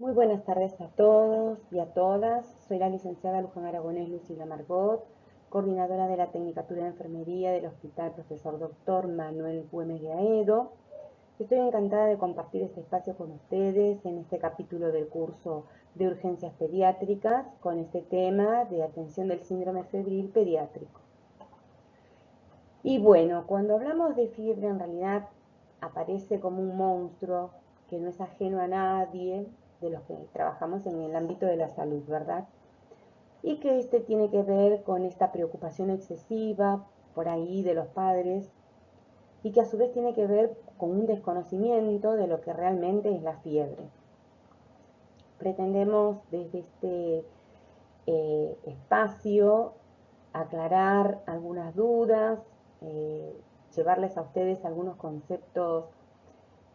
Muy buenas tardes a todos y a todas. Soy la licenciada Luján Aragonés Lucila Margot, coordinadora de la Tecnicatura de Enfermería del Hospital Profesor Dr. Manuel Güemes de Aedo. Estoy encantada de compartir este espacio con ustedes en este capítulo del curso de urgencias pediátricas con este tema de atención del síndrome febril pediátrico. Y bueno, cuando hablamos de fiebre en realidad aparece como un monstruo que no es ajeno a nadie de los que trabajamos en el ámbito de la salud, ¿verdad? Y que tiene que ver con esta preocupación excesiva por ahí de los padres y que a su vez tiene que ver con un desconocimiento de lo que realmente es la fiebre. Pretendemos desde este espacio aclarar algunas dudas, llevarles a ustedes algunos conceptos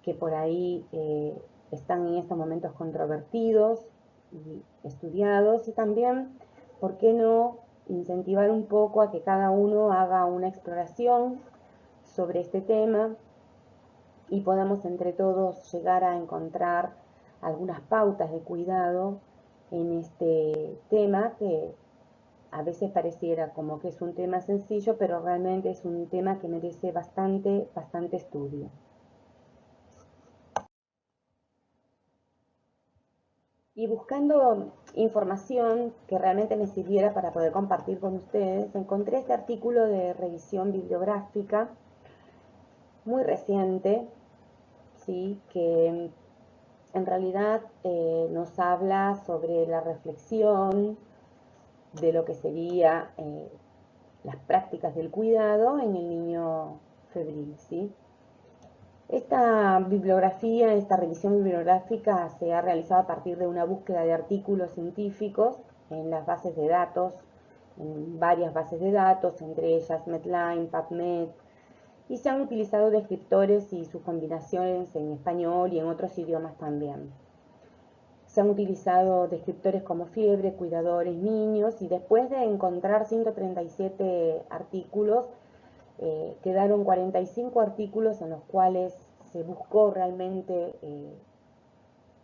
que por ahí están en estos momentos controvertidos y estudiados, y también, ¿por qué no incentivar un poco a que cada uno haga una exploración sobre este tema y podamos entre todos llegar a encontrar algunas pautas de cuidado en este tema que a veces pareciera como que es un tema sencillo, pero realmente es un tema que merece bastante estudio. Y buscando información que realmente me sirviera para poder compartir con ustedes, encontré este artículo de revisión bibliográfica muy reciente, ¿sí? Que en realidad nos habla sobre la reflexión de lo que sería las prácticas del cuidado en el niño febril, ¿sí? Esta bibliografía, esta revisión bibliográfica se ha realizado a partir de una búsqueda de artículos científicos en las bases de datos, en varias bases de datos, entre ellas Medline, PubMed, y se han utilizado descriptores y sus combinaciones en español y en otros idiomas también. Se han utilizado descriptores como fiebre, cuidadores, niños, y después de encontrar 137 artículos, quedaron 45 artículos en los cuales se buscó realmente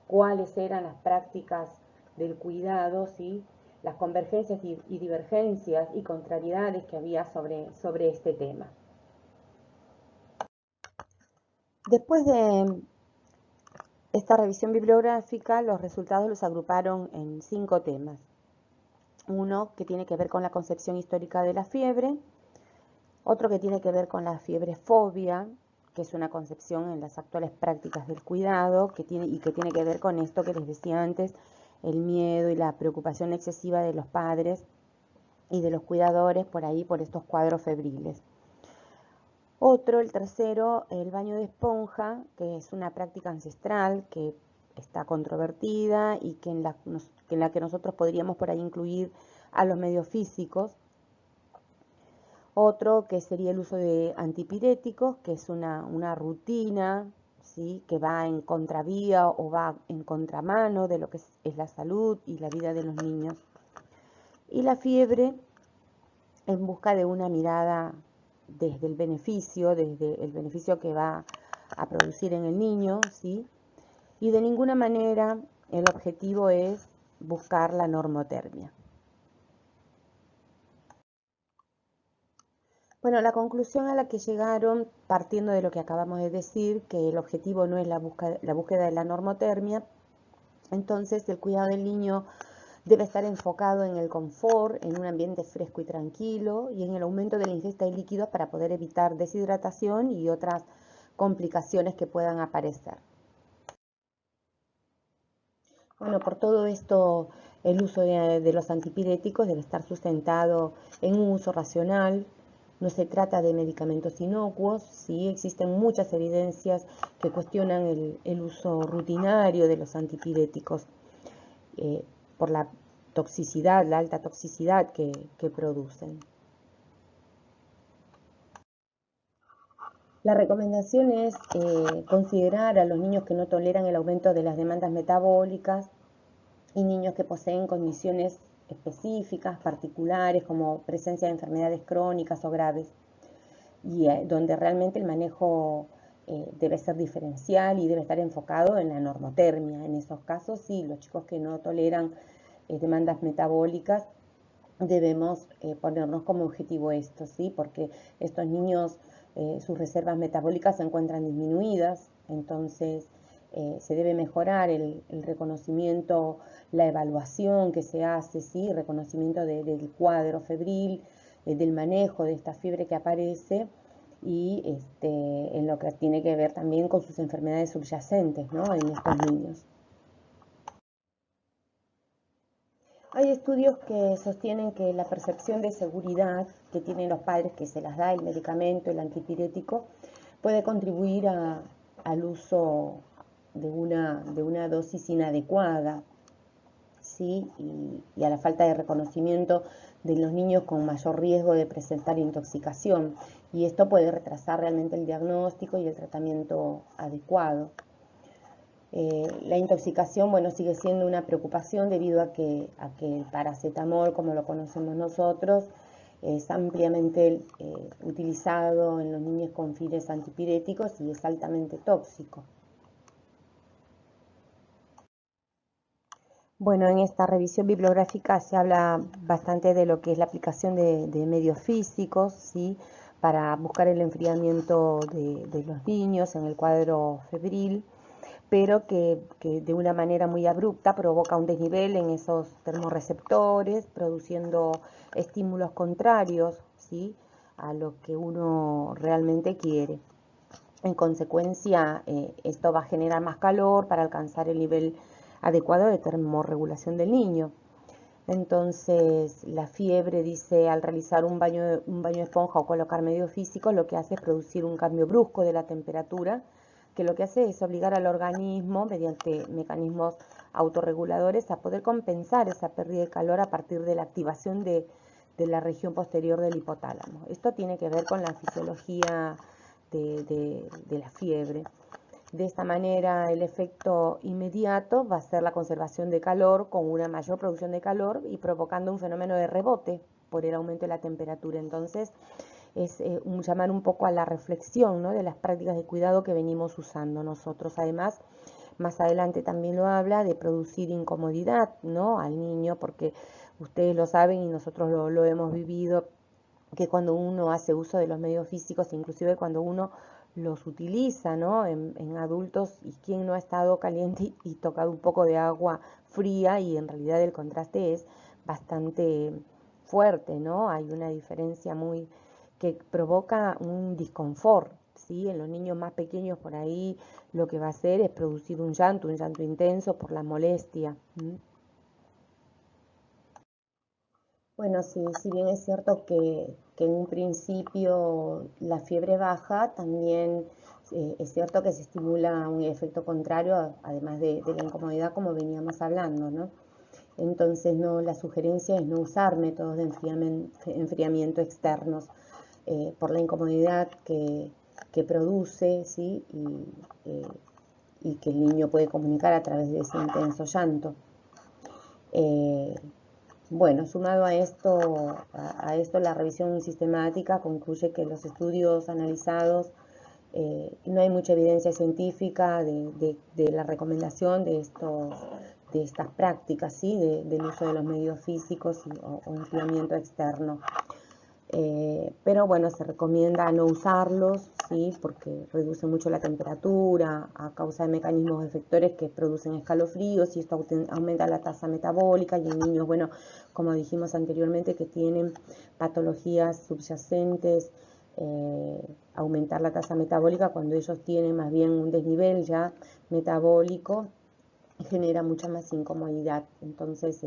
cuáles eran las prácticas del cuidado, ¿sí? Las convergencias y divergencias y contrariedades que había sobre este tema. Después de esta revisión bibliográfica, los resultados los agruparon en 5 temas. Uno que tiene que ver con la concepción histórica de la fiebre, otro que tiene que ver con la fiebrefobia, que es una concepción en las actuales prácticas del cuidado, que tiene que ver con esto que les decía antes, el miedo y la preocupación excesiva de los padres y de los cuidadores por estos cuadros febriles. Otro, el tercero, el baño de esponja, que es una práctica ancestral que está controvertida y que en la que nosotros podríamos por ahí incluir a los medios físicos. Otro que sería el uso de antipiréticos, que es una rutina, ¿sí? Que va en contravía o va en contramano de lo que es la salud y la vida de los niños. Y la fiebre en busca de una mirada desde el beneficio que va a producir en el niño, ¿sí? Y de ninguna manera el objetivo es buscar la normotermia. Bueno, la conclusión a la que llegaron, partiendo de lo que acabamos de decir, que el objetivo no es la búsqueda de la normotermia, entonces el cuidado del niño debe estar enfocado en el confort, en un ambiente fresco y tranquilo, y en el aumento de la ingesta de líquidos para poder evitar deshidratación y otras complicaciones que puedan aparecer. Bueno, por todo esto, el uso de los antipiréticos debe estar sustentado en un uso racional. No se trata de medicamentos inocuos, sí existen muchas evidencias que cuestionan el uso rutinario de los antipiréticos por la toxicidad, la alta toxicidad que producen. La recomendación es considerar a los niños que no toleran el aumento de las demandas metabólicas y niños que poseen condiciones específicas, particulares, como presencia de enfermedades crónicas o graves, y donde realmente el manejo debe ser diferencial y debe estar enfocado en la normotermia. En esos casos, sí, los chicos que no toleran demandas metabólicas, debemos ponernos como objetivo esto, ¿sí? Porque estos niños, sus reservas metabólicas se encuentran disminuidas, entonces se debe mejorar el reconocimiento, la evaluación que se hace, ¿sí? Reconocimiento del cuadro febril, del manejo de esta fiebre que aparece y en lo que tiene que ver también con sus enfermedades subyacentes, ¿no? En estos niños. Hay estudios que sostienen que la percepción de seguridad que tienen los padres, que se las da el medicamento, el antipirético, puede contribuir al uso de una dosis inadecuada, ¿sí? Y a la falta de reconocimiento de los niños con mayor riesgo de presentar intoxicación. Y esto puede retrasar realmente el diagnóstico y el tratamiento adecuado. La intoxicación, bueno, sigue siendo una preocupación debido a que el paracetamol, como lo conocemos nosotros, es ampliamente utilizado en los niños con fines antipiréticos y es altamente tóxico. Bueno, en esta revisión bibliográfica se habla bastante de lo que es la aplicación de medios físicos, ¿sí? Para buscar el enfriamiento de los niños en el cuadro febril, pero que de una manera muy abrupta provoca un desnivel en esos termorreceptores, produciendo estímulos contrarios, ¿sí? A lo que uno realmente quiere. En consecuencia, esto va a generar más calor para alcanzar el nivel adecuado de termorregulación del niño. Entonces, la fiebre, dice, al realizar un baño de esponja o colocar medios físicos, lo que hace es producir un cambio brusco de la temperatura, que lo que hace es obligar al organismo, mediante mecanismos autorreguladores, a poder compensar esa pérdida de calor a partir de la activación de la región posterior del hipotálamo. Esto tiene que ver con la fisiología de la fiebre. De esta manera, el efecto inmediato va a ser la conservación de calor con una mayor producción de calor y provocando un fenómeno de rebote por el aumento de la temperatura. Entonces, es llamar un poco a la reflexión, ¿no? De las prácticas de cuidado que venimos usando nosotros. Además, más adelante también lo habla de producir incomodidad, ¿no? Al niño, porque ustedes lo saben y nosotros lo hemos vivido, que cuando uno hace uso de los medios físicos, inclusive cuando uno los utiliza, ¿no? En adultos, y quien no ha estado caliente y tocado un poco de agua fría, y en realidad el contraste es bastante fuerte, ¿no? Hay una diferencia muy que provoca un disconfort, ¿sí? En los niños más pequeños por ahí lo que va a hacer es producir un llanto intenso por la molestia. Bueno, sí, si bien es cierto que en un principio la fiebre baja, también es cierto que se estimula un efecto contrario, además de la incomodidad, como veníamos hablando, ¿no? Entonces, no, la sugerencia es no usar métodos de enfriamiento externos por la incomodidad que produce, ¿sí? Y que el niño puede comunicar a través de ese intenso llanto. Bueno, sumado a esto, la revisión sistemática concluye que los estudios analizados, no hay mucha evidencia científica de la recomendación de estas prácticas, ¿sí? Del uso de los medios físicos o enfriamiento externo. Pero bueno, se recomienda no usarlos, ¿sí? Porque reduce mucho la temperatura a causa de mecanismos efectores que producen escalofríos, y esto aumenta la tasa metabólica, y en niños, bueno, como dijimos anteriormente, que tienen patologías subyacentes, aumentar la tasa metabólica cuando ellos tienen más bien un desnivel ya metabólico genera mucha más incomodidad. Entonces,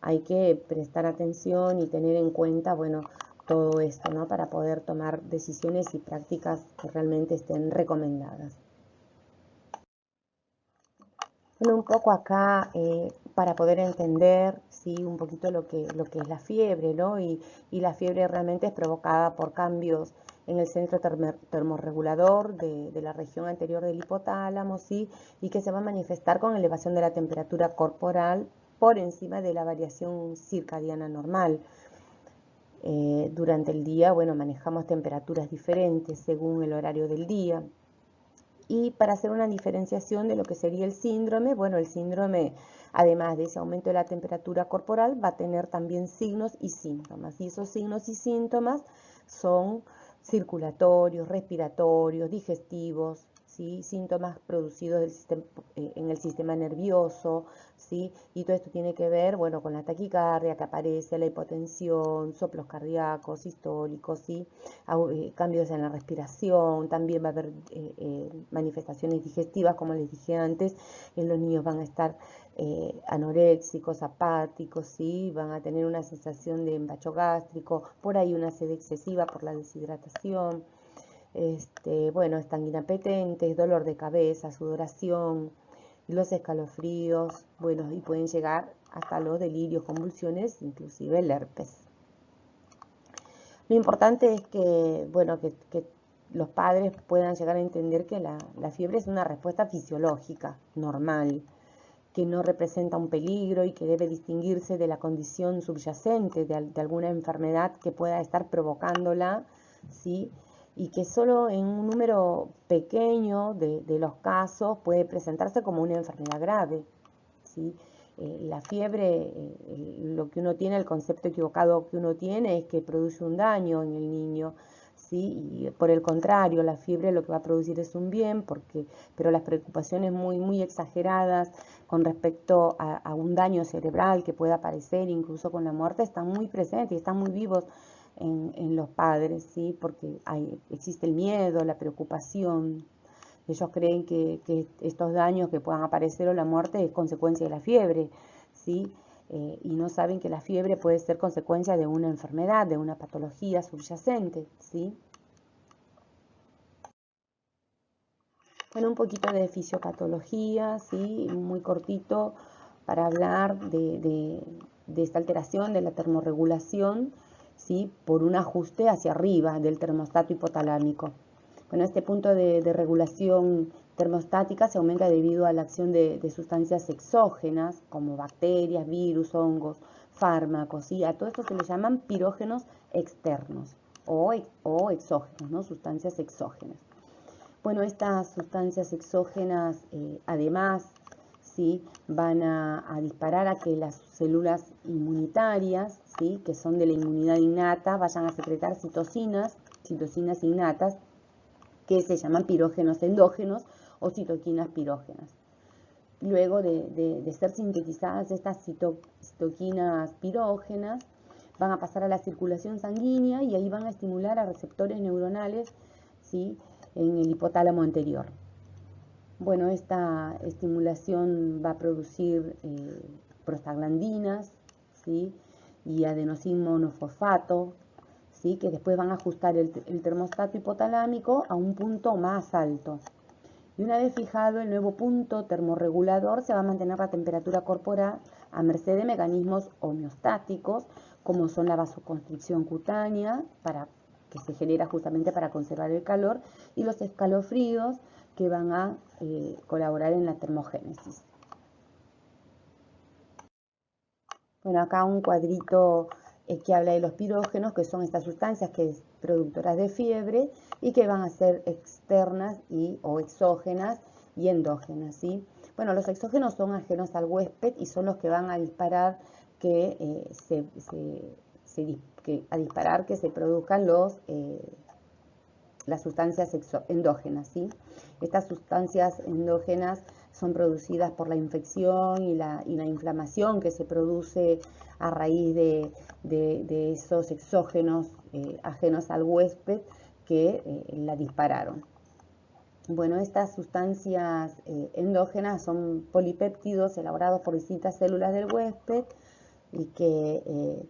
hay que prestar atención y tener en cuenta, bueno, todo esto, ¿no? Para poder tomar decisiones y prácticas que realmente estén recomendadas. Bueno, un poco acá para poder entender, ¿sí? Un poquito lo que es la fiebre, ¿no? Y la fiebre realmente es provocada por cambios en el centro termorregulador de la región anterior del hipotálamo, ¿sí? Y que se va a manifestar con elevación de la temperatura corporal por encima de la variación circadiana normal. Durante el día, bueno, manejamos temperaturas diferentes según el horario del día. Y para hacer una diferenciación de lo que sería el síndrome, bueno, el síndrome, además de ese aumento de la temperatura corporal, va a tener también signos y síntomas. Y esos signos y síntomas son circulatorios, respiratorios, digestivos, ¿sí? Síntomas producidos en el sistema nervioso, ¿sí? Y todo esto tiene que ver, bueno, con la taquicardia que aparece, la hipotensión, soplos cardíacos, sistólicos, ¿sí? Cambios en la respiración, también va a haber manifestaciones digestivas, como les dije antes, los niños van a estar anoréxicos, apáticos, ¿sí? Van a tener una sensación de empacho gástrico, por ahí una sed excesiva por la deshidratación, bueno, estanguina petentes, dolor de cabeza, sudoración, los escalofríos, bueno, y pueden llegar hasta los delirios, convulsiones, inclusive el herpes. Lo importante es que, bueno, que los padres puedan llegar a entender que la fiebre es una respuesta fisiológica, normal, que no representa un peligro y que debe distinguirse de la condición subyacente de alguna enfermedad que pueda estar provocándola, ¿sí? Y que solo en un número pequeño de los casos puede presentarse como una enfermedad grave, ¿sí? La fiebre, lo que uno tiene, el concepto equivocado que uno tiene es que produce un daño en el niño, ¿sí? Y por el contrario, la fiebre lo que va a producir es un bien, pero las preocupaciones muy exageradas con respecto a un daño cerebral que pueda aparecer incluso con la muerte están muy presentes y están muy vivos en los padres, ¿sí? Porque existe el miedo, la preocupación. Ellos creen que estos daños que puedan aparecer o la muerte es consecuencia de la fiebre, ¿sí? Y no saben que la fiebre puede ser consecuencia de una enfermedad, de una patología subyacente, ¿sí? Bueno, un poquito de fisiopatología, ¿sí? Muy cortito para hablar de esta alteración de la termorregulación, ¿sí? Por un ajuste hacia arriba del termostato hipotalámico. Bueno, este punto de regulación termostática se aumenta debido a la acción de sustancias exógenas como bacterias, virus, hongos, fármacos, ¿sí? A todo esto se le llaman pirógenos externos o exógenos, ¿no? Sustancias exógenas. Bueno, estas sustancias exógenas además, ¿sí? Van a disparar a que las células inmunitarias, ¿sí? Que son de la inmunidad innata, vayan a secretar citocinas innatas, que se llaman pirógenos endógenos o citoquinas pirógenas. Luego de ser sintetizadas estas citoquinas pirógenas, van a pasar a la circulación sanguínea y ahí van a estimular a receptores neuronales, ¿sí? En el hipotálamo anterior. Bueno, esta estimulación va a producir prostaglandinas, ¿sí? Y adenosín monofosfato, ¿sí? Que después van a ajustar el termostato hipotalámico a un punto más alto. Y una vez fijado el nuevo punto termorregulador, se va a mantener la temperatura corporal a merced de mecanismos homeostáticos, como son la vasoconstricción cutánea, que se genera justamente para conservar el calor, y los escalofríos, que van a colaborar en la termogénesis. Bueno, acá un cuadrito que habla de los pirógenos, que son estas sustancias que es productoras de fiebre y que van a ser externas o exógenas y endógenas, ¿sí? Bueno, los exógenos son ajenos al huésped y son los que van a disparar que se produzcan las sustancias endógenas, ¿sí? Estas sustancias endógenas son producidas por la infección y la inflamación que se produce a raíz de esos exógenos ajenos al huésped que la dispararon. Bueno, estas sustancias endógenas son polipéptidos elaborados por distintas células del huésped y que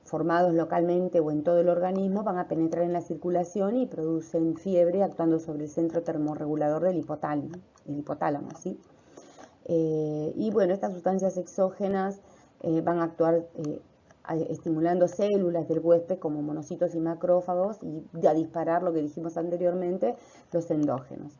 formados localmente o en todo el organismo van a penetrar en la circulación y producen fiebre actuando sobre el centro termorregulador del hipotálamo, ¿sí? Y bueno, estas sustancias exógenas van a actuar estimulando células del huésped como monocitos y macrófagos y a disparar lo que dijimos anteriormente, los endógenos.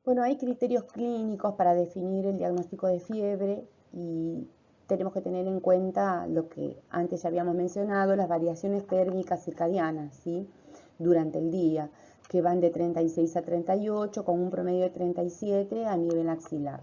Bueno, hay criterios clínicos para definir el diagnóstico de fiebre y tenemos que tener en cuenta lo que antes ya habíamos mencionado, las variaciones térmicas circadianas, ¿sí? durante el día, que van de 36 a 38, con un promedio de 37 a nivel axilar.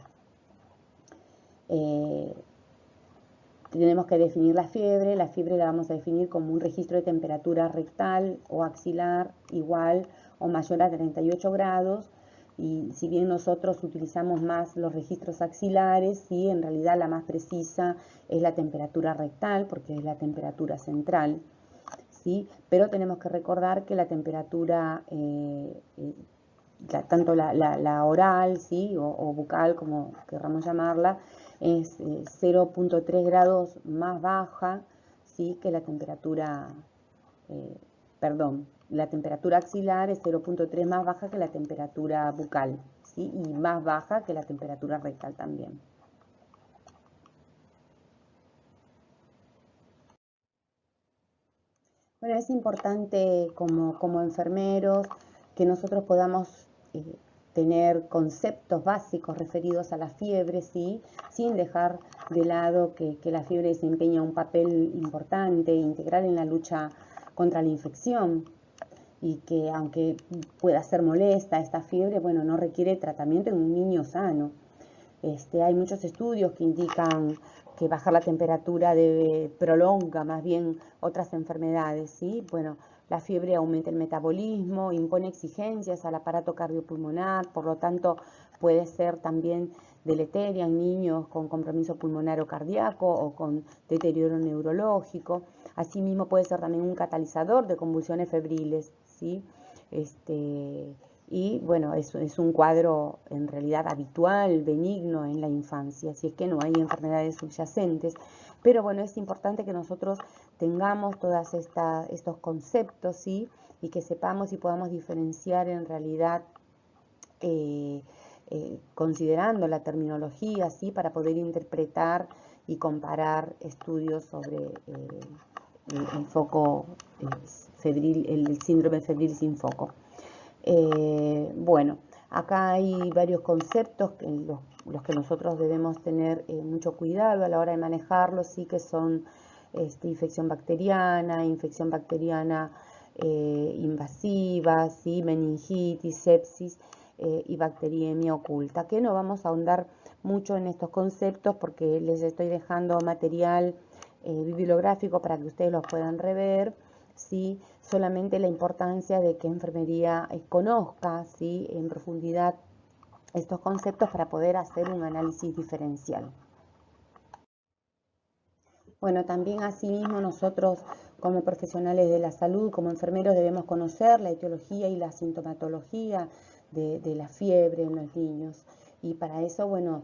Tenemos que definir la fiebre la vamos a definir como un registro de temperatura rectal o axilar igual o mayor a 38 grados, y si bien nosotros utilizamos más los registros axilares, sí, en realidad la más precisa es la temperatura rectal, porque es la temperatura central, ¿sí? Pero tenemos que recordar que la temperatura, tanto la oral, ¿sí? o bucal, como querramos llamarla, es 0.3 grados más baja, ¿sí? que la temperatura, la temperatura axilar es 0.3 más baja que la temperatura bucal, ¿sí? y más baja que la temperatura rectal también. Bueno, es importante como enfermeros que nosotros podamos tener conceptos básicos referidos a la fiebre, ¿sí? Sin dejar de lado que la fiebre desempeña un papel importante, integral en la lucha contra la infección, y que aunque pueda ser molesta esta fiebre, bueno, no requiere tratamiento en un niño sano. Hay muchos estudios que indican que bajar la temperatura prolonga más bien otras enfermedades, ¿sí? Bueno, la fiebre aumenta el metabolismo, impone exigencias al aparato cardiopulmonar, por lo tanto puede ser también deleteria en niños con compromiso pulmonar o cardíaco o con deterioro neurológico. Asimismo puede ser también un catalizador de convulsiones febriles, ¿sí? Y bueno, es un cuadro en realidad habitual, benigno en la infancia, si es que no hay enfermedades subyacentes. Pero bueno, es importante que nosotros tengamos todos estos conceptos, ¿sí? Y que sepamos y podamos diferenciar en realidad, considerando la terminología, ¿sí? Para poder interpretar y comparar estudios sobre el foco febril, el síndrome febril sin foco. Bueno, acá hay varios conceptos los que nosotros debemos tener mucho cuidado a la hora de manejarlos, sí, que son infección bacteriana invasiva, ¿sí? Meningitis, sepsis y bacteriemia oculta, que no vamos a ahondar mucho en estos conceptos porque les estoy dejando material bibliográfico para que ustedes los puedan rever, ¿sí? Solamente la importancia de que enfermería conozca, ¿sí? en profundidad estos conceptos para poder hacer un análisis diferencial. Bueno, también asimismo nosotros como profesionales de la salud, como enfermeros, debemos conocer la etiología y la sintomatología de la fiebre en los niños. Y para eso, bueno,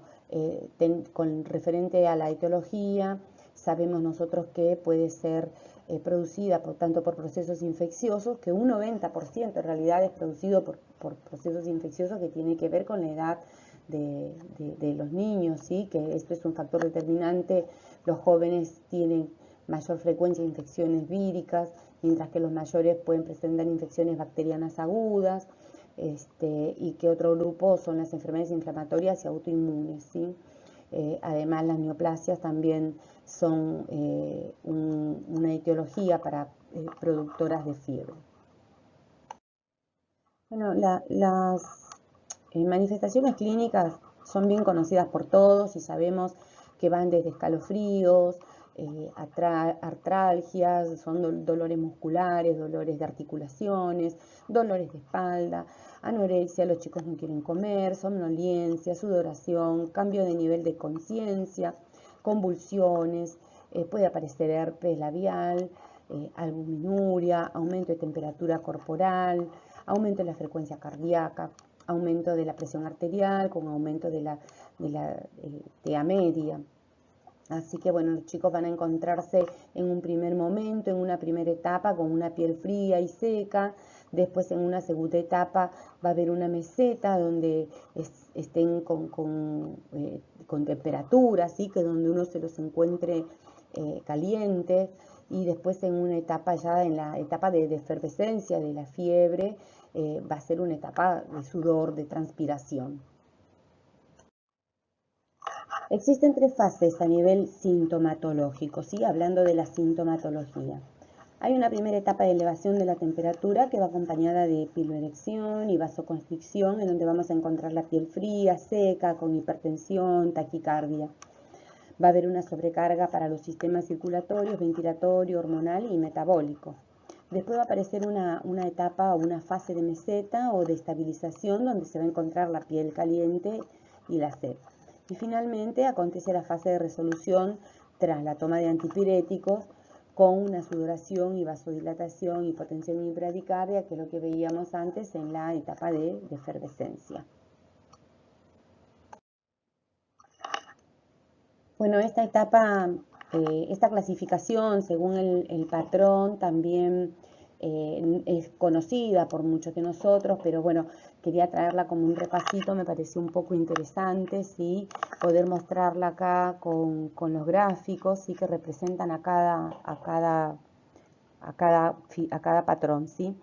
con referente a la etiología, sabemos nosotros que puede ser producida tanto por procesos infecciosos, que un 90% en realidad es producido por procesos infecciosos que tiene que ver con la edad de los niños, ¿sí? Que esto es un factor determinante. Los jóvenes tienen mayor frecuencia de infecciones víricas, mientras que los mayores pueden presentar infecciones bacterianas agudas, y que otro grupo son las enfermedades inflamatorias y autoinmunes, ¿sí? Además, las neoplasias también son una etiología para productoras de fiebre. Bueno, las manifestaciones clínicas son bien conocidas por todos y sabemos que van desde escalofríos, artralgias, son dolores musculares, dolores de articulaciones, dolores de espalda, anorexia, los chicos no quieren comer, somnolencia, sudoración, cambio de nivel de conciencia, convulsiones, puede aparecer herpes labial, albuminuria, aumento de temperatura corporal, aumento de la frecuencia cardíaca, aumento de la presión arterial con aumento de la TEA media. Así que bueno, los chicos van a encontrarse en un primer momento, en una primera etapa, con una piel fría y seca. Después, en una segunda etapa, va a haber una meseta donde estén con temperatura, ¿sí? Que donde uno se los encuentre calientes. Y después, en una etapa ya, en la etapa de efervescencia de la fiebre, va a ser una etapa de sudor, de transpiración. Existen tres fases a nivel sintomatológico, ¿sí? Hablando de la sintomatología. Hay una primera etapa de elevación de la temperatura que va acompañada de piloerección y vasoconstricción, en donde vamos a encontrar la piel fría, seca, con hipertensión, taquicardia. Va a haber una sobrecarga para los sistemas circulatorios, ventilatorio, hormonal y metabólico. Después va a aparecer una etapa o una fase de meseta o de estabilización, donde se va a encontrar la piel caliente y la sed. Y finalmente acontece la fase de resolución tras la toma de antipiréticos, con una sudoración y vasodilatación, hipotensión y bradicardia, que es lo que veíamos antes en la etapa de efervescencia. Bueno, esta etapa, esta clasificación según el patrón también es conocida por muchos de nosotros, pero bueno, quería traerla como un repasito, me pareció un poco interesante, ¿sí? Poder mostrarla acá con los gráficos, ¿sí? Que representan a cada patrón, ¿sí?